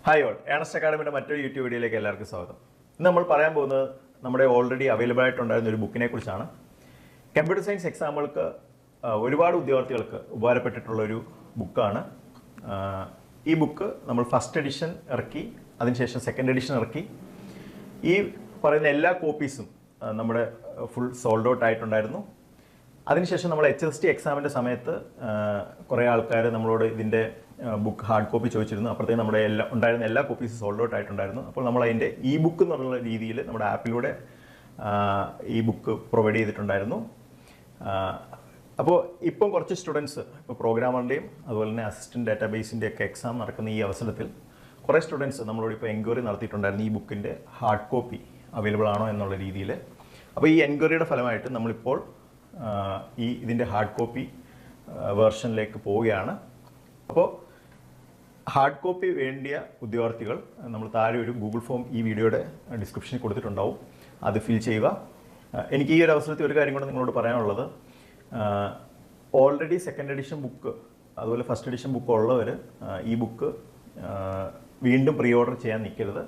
Hi all, Ernest അക്കാഡമിയുടെ മറ്റൊരു YouTube വീഡിയോയിലേക്ക് എല്ലാവർക്കും സ്വാഗതം. ഇന്ന് നമ്മൾ പറയാൻ പോകുന്നത് നമ്മുടെ ഓൾറെഡി അവൈലബിൾ ആയിട്ടുണ്ടായിരുന്ന ഒരു ബുക്കിനെ കുറിച്ചാണ്. കമ്പ്യൂട്ടർ സയൻസ് എക്സാമുകൾക്ക് ഒരുപാട് ഉദ്യോഗാർത്ഥികൾക്ക് ഉപകാരപ്പെട്ടിട്ടുള്ളൊരു ബുക്കാണ്. ഈ ബുക്ക് നമ്മൾ ഫസ്റ്റ് എഡിഷൻ ഇറക്കി, അതിനുശേഷം സെക്കൻഡ് എഡിഷൻ ഇറക്കി. ഈ പറയുന്ന എല്ലാ കോപ്പീസും നമ്മുടെ ഫുൾ സോൾഡ് ഔട്ട് ആയിട്ടുണ്ടായിരുന്നു. അതിനുശേഷം നമ്മൾ HST എക്സാമിൻ്റെ സമയത്ത് കുറേ ആൾക്കാർ നമ്മളോട് ഇതിൻ്റെ ബുക്ക് ഹാർഡ് കോപ്പി ചോദിച്ചിരുന്നു. അപ്പോഴത്തേക്കും നമ്മുടെ ഉണ്ടായിരുന്ന എല്ലാ കോപ്പീസും സോൾഡ് ഔട്ട് ആയിട്ടുണ്ടായിരുന്നു. അപ്പോൾ നമ്മൾ അതിൻ്റെ ഇ ബുക്ക് എന്നുള്ള രീതിയിൽ നമ്മുടെ ആപ്പിലൂടെ ഈ ബുക്ക് പ്രൊവൈഡ് ചെയ്തിട്ടുണ്ടായിരുന്നു. അപ്പോൾ ഇപ്പം കുറച്ച് സ്റ്റുഡൻസ്, ഇപ്പോൾ പ്രോഗ്രാമറിൻ്റെയും അതുപോലെ തന്നെ അസിസ്റ്റൻറ്റ് ഡാറ്റാബേസിൻ്റെ ഒക്കെ എക്സാം നടക്കുന്ന ഈ അവസരത്തിൽ കുറേ സ്റ്റുഡൻസ് നമ്മളോട് ഇപ്പോൾ എൻക്വയറി നടത്തിയിട്ടുണ്ടായിരുന്നു ഈ ബുക്കിൻ്റെ ഹാർഡ് കോപ്പി അവൈലബിൾ ആണോ എന്നുള്ള രീതിയിൽ. അപ്പോൾ ഈ എൻക്വയറിയുടെ ഫലമായിട്ട് നമ്മളിപ്പോൾ ഇതിൻ്റെ ഹാർഡ് കോപ്പി വേർഷനിലേക്ക് പോവുകയാണ്. അപ്പോൾ ഹാർഡ് കോപ്പി വേണ്ടിയ ഉദ്യോഗാർത്ഥികൾ നമ്മൾ താഴെ ഒരു ഗൂഗിൾ ഫോം ഈ വീഡിയോയുടെ ഡിസ്ക്രിപ്ഷനിൽ കൊടുത്തിട്ടുണ്ടാവും, അത് ഫിൽ ചെയ്യുക. എനിക്ക് ഈ ഒരു അവസരത്തിൽ ഒരു കാര്യം കൂടെ നിങ്ങളോട് പറയാനുള്ളത്, ഓൾറെഡി സെക്കൻഡ് എഡിഷൻ ബുക്ക് അതുപോലെ ഫസ്റ്റ് എഡിഷൻ ബുക്ക് ഉള്ളവർ ഈ ബുക്ക് വീണ്ടും പ്രീ ഓർഡർ ചെയ്യാൻ നിൽക്കരുത്.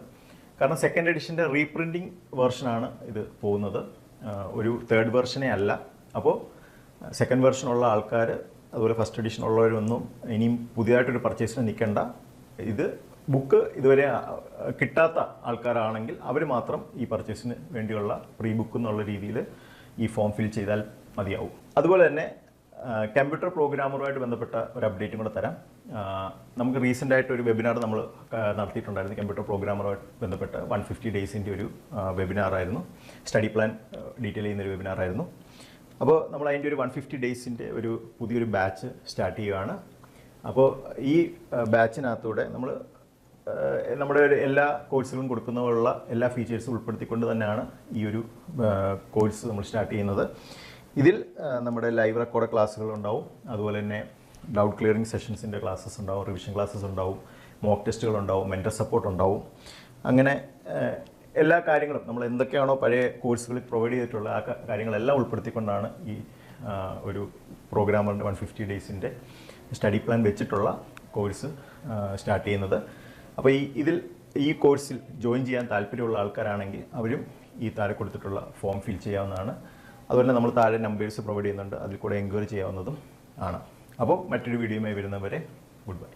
കാരണം സെക്കൻഡ് എഡിഷൻ്റെ റീപ്രിൻറ്റിങ് വേർഷനാണ് ഇത് പോകുന്നത്, ഒരു തേർഡ് വെർഷനേ അല്ല. അപ്പോൾ സെക്കൻഡ് വെർഷനുള്ള ആൾക്കാർ അതുപോലെ ഫസ്റ്റ് എഡിഷൻ ഉള്ളവരൊന്നും ഇനിയും പുതിയതായിട്ടൊരു പർച്ചേസിന് നിൽക്കേണ്ട. ഇത് ബുക്ക് ഇതുവരെ കിട്ടാത്ത ആൾക്കാരാണെങ്കിൽ അവർ മാത്രം ഈ പർച്ചേസിന് വേണ്ടിയുള്ള പ്രീ ബുക്ക് എന്നുള്ള രീതിയിൽ ഈ ഫോം ഫിൽ ചെയ്താൽ മതിയാവും. അതുപോലെ തന്നെ കമ്പ്യൂട്ടർ പ്രോഗ്രാമറുമായിട്ട് ബന്ധപ്പെട്ട ഒരു അപ്ഡേറ്റും കൂടെ തരാം. നമുക്ക് റീസെൻ്റ് ആയിട്ട് ഒരു വെബിനാർ നമ്മൾ നടത്തിയിട്ടുണ്ടായിരുന്നു. കമ്പ്യൂട്ടർ പ്രോഗ്രാമറുമായിട്ട് ബന്ധപ്പെട്ട് 150 ഡേയ്സിൻ്റെ ഒരു വെബിനാറായിരുന്നു. സ്റ്റഡി പ്ലാൻ ഡീറ്റെയിൽ ചെയ്യുന്നൊരു വെബിനാറായിരുന്നു. അപ്പോൾ നമ്മൾ അതിൻ്റെ ഒരു 150 ഡേയ്സിൻ്റെ ഒരു പുതിയൊരു ബാച്ച് സ്റ്റാർട്ട് ചെയ്യുകയാണ്. അപ്പോൾ ഈ ബാച്ചിനകത്തൂടെ നമ്മൾ നമ്മുടെ എല്ലാ കോഴ്സുകളും കൊടുക്കുന്നതിനുള്ള എല്ലാ ഫീച്ചേഴ്സും ഉൾപ്പെടുത്തിക്കൊണ്ട് തന്നെയാണ് ഈ ഒരു കോഴ്സ് നമ്മൾ സ്റ്റാർട്ട് ചെയ്യുന്നത്. ഇതിൽ നമ്മുടെ ലൈവ് റെക്കോർഡ് ക്ലാസ്സുകൾ ഉണ്ടാവും, അതുപോലെ തന്നെ ഡൗട്ട് ക്ലിയറിംഗ് സെഷൻസിൻ്റെ ക്ലാസ്സസ് ഉണ്ടാവും, റിവിഷൻ ക്ലാസ്സസ് ഉണ്ടാവും, മോക്ക് ടെസ്റ്റുകൾ ഉണ്ടാവും, മെൻറ്റർ സപ്പോർട്ട് ഉണ്ടാവും. അങ്ങനെ എല്ലാ കാര്യങ്ങളും നമ്മൾ എന്തൊക്കെയാണോ പഴയ കോഴ്സുകളിൽ പ്രൊവൈഡ് ചെയ്തിട്ടുള്ള ആ കാര്യങ്ങളെല്ലാം ഉൾപ്പെടുത്തിക്കൊണ്ടാണ് ഈ ഒരു പ്രോഗ്രാമറിൻ്റെ 150 ഡേയ്സിൻ്റെ സ്റ്റഡി പ്ലാൻ വെച്ചിട്ടുള്ള കോഴ്സ് സ്റ്റാർട്ട് ചെയ്യുന്നത്. അപ്പോൾ ഈ കോഴ്സിൽ ജോയിൻ ചെയ്യാൻ താല്പര്യമുള്ള ആൾക്കാരാണെങ്കിൽ അവരും ഈ താഴെ കൊടുത്തിട്ടുള്ള ഫോം ഫിൽ ചെയ്യാവുന്നതാണ്. അതുപോലെ നമ്മൾ താഴെ നമ്പേഴ്സ് പ്രൊവൈഡ് ചെയ്യുന്നുണ്ട്, അതിൽ കൂടെ എൻക്വയറി ചെയ്യാവുന്നതും ആണ്. അപ്പോൾ മറ്റൊരു വീഡിയോയുമായി വരുന്നവരെ ഗുഡ് ബൈ.